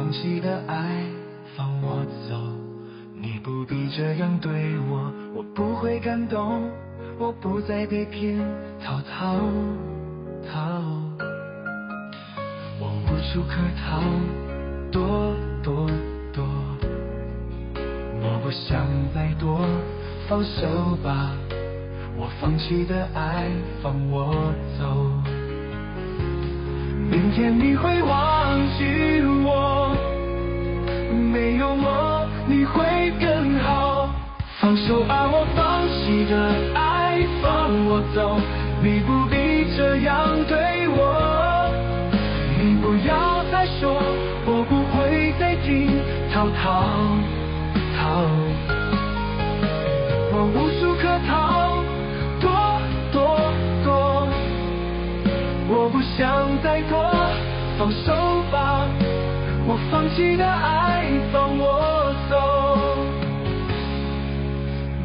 放弃的爱放我走，你不必这样对我，我不会感动，我不再被骗，逃，我无处可逃，躲，我不想再躲，放手吧，我放弃的爱放我走。明天你会忘记我，没有我你会更好。放手把我放弃的爱放我走，你不必这样对我，你不要再说，我不会再听，逃，我无处可逃，躲，我不想再躲，放手吧，我放弃的爱放我走。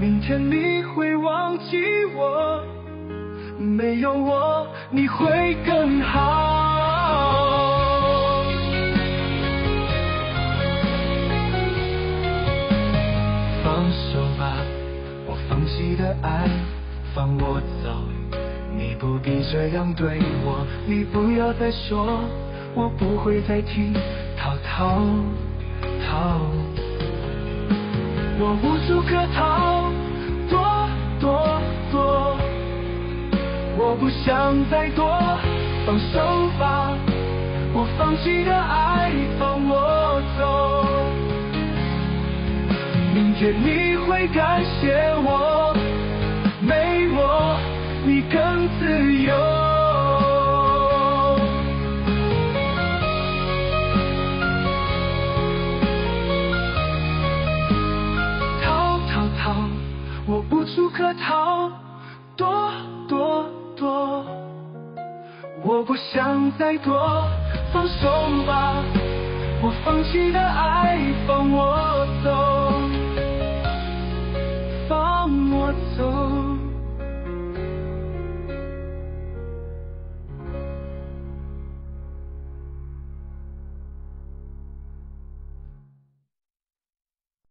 明天你会忘记我，没有我你会更好。放手吧，我放弃的爱放我走，你不必这样对我，你不要再说，我不会再听，逃，我无处可逃，躲，我不想再躲，放手吧，我放弃的爱放我走。明天你会感谢我，没我你更自由。逃，我无处可逃，躲，我不想再躲，放手吧，我放弃的爱放我走，放我走。